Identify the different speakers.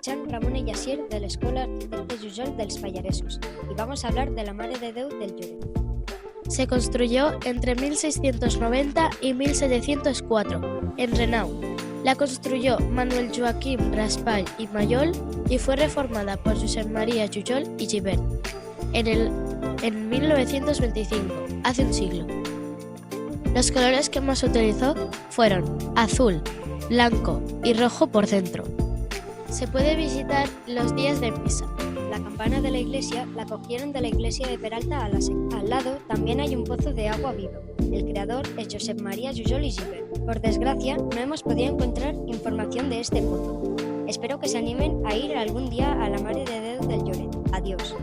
Speaker 1: Chan, Ramon i Yacier de l'Escola Arquitecte Jujol dels Pallaresos y vamos a hablar de la Mare de Déu del Lloret.
Speaker 2: Se construyó entre 1690 y 1704 en Renau. La construyó Manuel Joaquim Raspall y Mayol y fue reformada por Josep María Jujol y Gibert en 1925, hace un siglo. Los colores que más utilizó fueron azul, blanco y rojo por dentro. Se puede visitar los días de misa.
Speaker 1: La campana de la iglesia la cogieron de la iglesia de Peralta a la Seca. Al lado también hay un pozo de agua vivo. El creador es Josep María Jujol y Gibert. Por desgracia, no hemos podido encontrar información de este pozo. Espero que se animen a ir algún día a la Mare de Déu del Lloret. Adiós.